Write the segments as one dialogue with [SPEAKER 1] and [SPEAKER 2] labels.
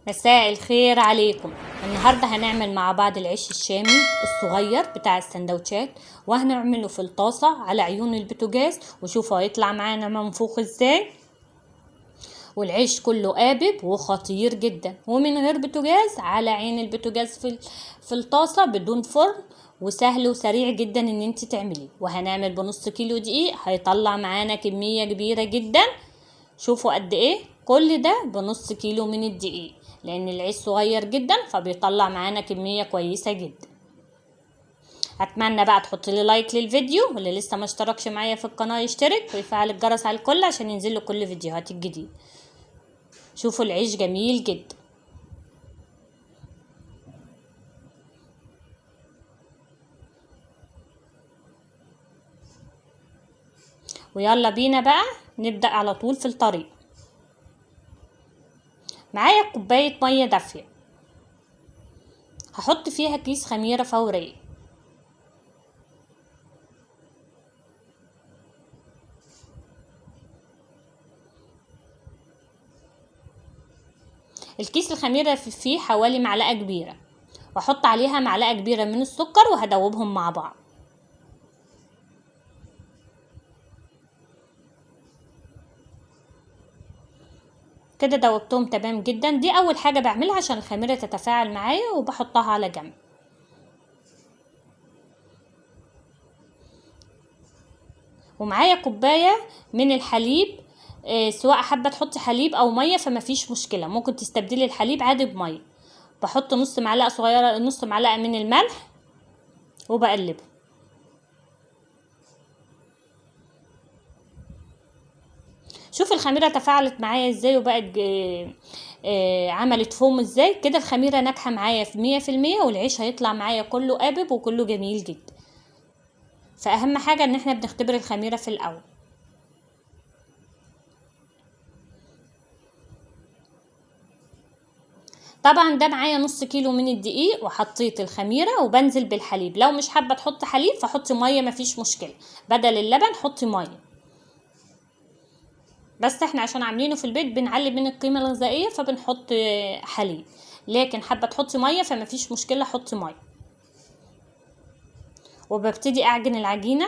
[SPEAKER 1] مساء الخير عليكم. النهاردة هنعمل مع بعض العيش الشامي الصغير بتاع السندوتشات، وهنعمله في الطاسة على عيون البوتاجاز، وشوفوا هيطلع معانا منفوخ ازاي. والعيش كله قابب وخطير جدا، ومن غير بوتاجاز على عين البوتاجاز في الطاسة بدون فرن، وسهل وسريع جدا ان انت تعمليه. وهنعمل بنص كيلو دقيق، هيطلع معانا كمية كبيرة جدا. شوفوا قد ايه، كل ده بنص كيلو من الدقيق، لان العيش صغير جدا فبيطلع معانا كمية كويسة جدا. اتمنى بقى تحط لي لايك للفيديو، واللي لسه ما اشتركش معايا في القناة يشترك ويفعل الجرس على الكل عشان ينزله كل فيديوهات الجديدة. شوفوا العيش جميل جدا. ويلا بينا بقى نبدأ على طول في الطريق. معايا كوباية مية دافية، هحط فيها كيس خميرة فورية. الكيس الخميرة فيه حوالي معلقة كبيرة، واحط عليها معلقة كبيرة من السكر وهدوبهم مع بعض. كده دوبتهم تمام جدا. دي اول حاجة بعملها عشان الخميرة تتفاعل معايا، وبحطها على جنب. ومعايا كوباية من الحليب، سواء حابة تحطي حليب او مية فما فيش مشكلة، ممكن تستبدلي الحليب عادي بمية. بحط نص معلقة صغيرة، نص معلقة من الملح، وبقلبه. شوف الخميرة تفاعلت معايا ازاي وبقت عملت فوم ازاي. كده الخميرة ناجحة معايا في 100%، والعيش هيطلع معايا كله قابب وكله جميل جدا. فأهم حاجة ان احنا بنختبر الخميرة في الأول. طبعا ده معايا نص كيلو من الدقيق، وحطيت الخميرة وبنزل بالحليب. لو مش حابة تحط حليب فحطي مية، مفيش مشكلة، بدل اللبن حطي مية. بس احنا عشان عاملينه في البيت بنعلي من القيمة الغذائية فبنحط حليب، لكن حابة تحطي مية فمفيش مشكلة، حطي مية. وببتدي اعجن العجينة.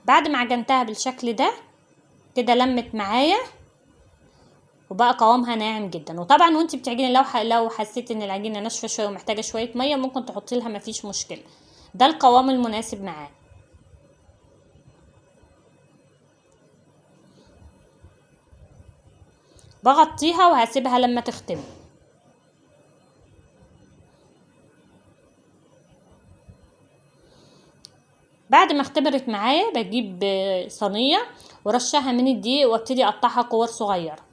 [SPEAKER 1] بعد ما عجنتها بالشكل ده كده لمت معايا وبقى قوامها ناعم جدا. وطبعا وانت بتعجني لو حسيت ان العجينه ناشفه شويه ومحتاجه شويه ميه ممكن تحطي لها، مفيش مشكله. ده القوام المناسب معاه. بغطيها وهسيبها لما تختم. بعد ما اختبرت معايا بجيب صينيه ورشها من الدقيق، وابتدي اقطعها كور صغيره.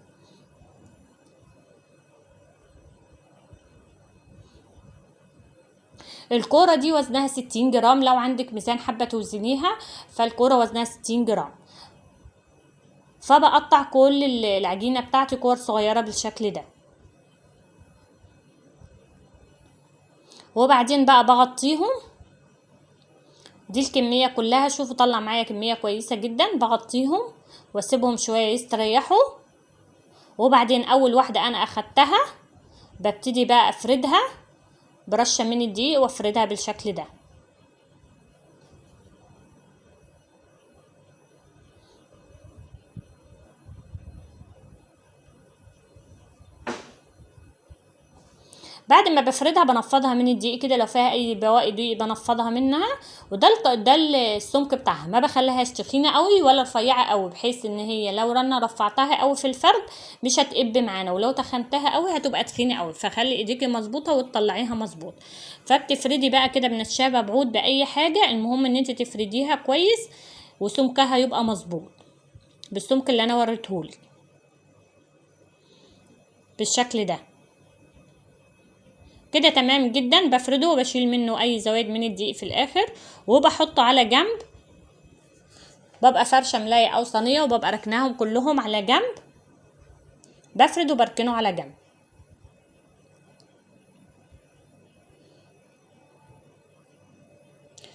[SPEAKER 1] الكوره دي وزنها 60 جرام، لو عندك ميزان حابه توزنيها فالكوره وزنها 60 جرام. فبقطع كل العجينه بتاعتي كور صغيره بالشكل ده. وبعدين بقى بغطيهم. دي الكمية كلها، شوفوا طلع معايا كمية كويسة جدا. بغطيهم واسيبهم شوية يستريحوا. وبعدين اول واحدة انا اخدتها ببتدي بقى افردها برشة من الدقيق، وافردها بالشكل ده. بعد ما بفردها بنفضها من الدقيق كده، لو فيها اي بواقي دقيق بنفضها منها. ده السمك بتاعها، ما بخليهاش تخينه قوي ولا رفيعه قوي، بحيث ان هي لو رفعتها قوي في الفرد مش هتقب معانا، ولو تخنتها قوي هتبقى تخينه قوي. فخلي ايديكي مظبوطه وتطلعيها مظبوط. فبتفردي بقى كده بنشابه بعود باي حاجه، المهم ان انت تفرديها كويس وسمكها يبقى مظبوط بالسمك اللي انا وريتهولك بالشكل ده. كده تمام جدا. بفرده وبشيل منه اي زوايد من الدقيق في الاخر، وبحطه على جنب. ببقى فرشه ملايه او صينيه وببقى ركناهم كلهم على جنب. بفرد وبركنه على جنب.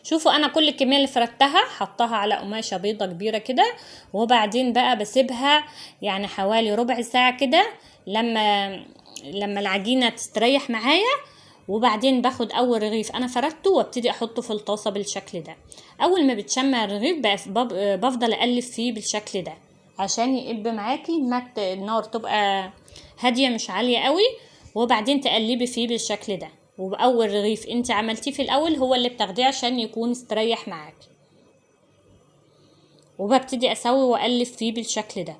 [SPEAKER 1] شوفوا انا كل الكميه اللي فردتها حطها على قماشه بيضه كبيره كده، وبعدين بقى بسيبها يعني حوالي ربع ساعه كده لما العجينه تستريح معايا. وبعدين باخد اول رغيف انا فردته وابتدي احطه في الطاسه بالشكل ده. اول ما بتشمع الرغيف بفضل اقلب فيه بالشكل ده عشان يقب معاكي، النار تبقى هاديه مش عاليه قوي، وبعدين تقلبي فيه بالشكل ده. وباول رغيف انت عملتيه في الاول هو اللي بتاخديه عشان يكون استريح معاكي، وببتدي اسوي واقلب فيه بالشكل ده.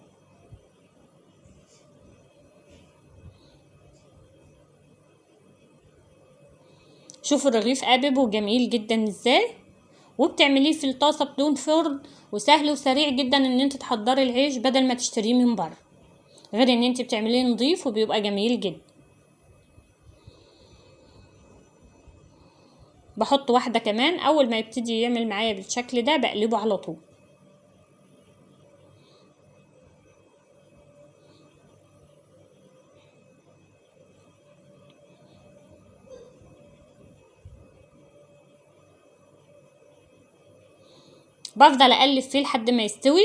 [SPEAKER 1] شوفوا الرغيف قابب وجميل جدا ازاي، وبتعمليه في الطاسه بدون فرن، وسهل وسريع جدا ان انت تحضري العيش بدل ما تشتريه من بره، غير ان انت بتعمليه نظيف وبيبقى جميل جدا. بحط واحده كمان، اول ما يبتدي يعمل معايا بالشكل ده بقلبه على طول. بفضل اقلب فيه لحد ما يستوي.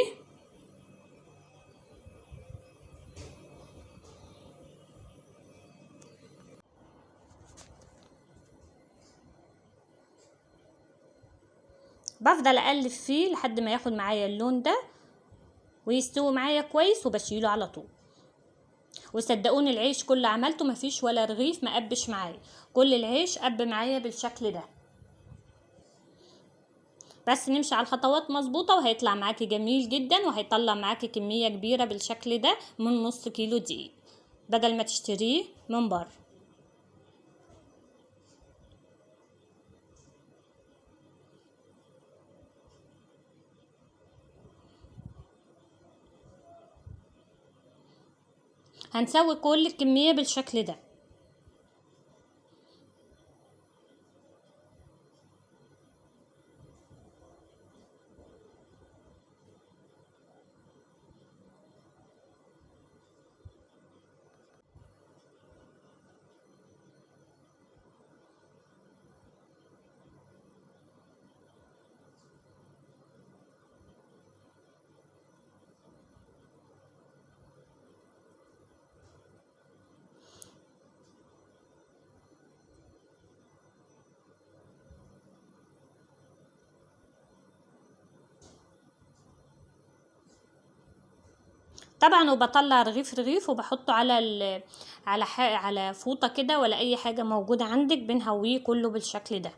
[SPEAKER 1] بفضل اقلب فيه لحد ما ياخد معايا اللون ده ويستوي معايا كويس، وبشيله على طول. وصدقوني العيش كله عملته مفيش ولا رغيف ما قبش معايا، كل العيش قب معايا بالشكل ده. بس نمشي على الخطوات مظبوطة وهيطلع معاكي جميل جدا، وهيطلع معاكي كمية كبيرة بالشكل ده من نص كيلو دقيق بدل ما تشتريه من بره. هنسوي كل الكمية بالشكل ده. طبعا وبطلع رغيف رغيف وبحطه على فوطة كده ولا اي حاجة موجودة عندك، بنهويه كله بالشكل ده.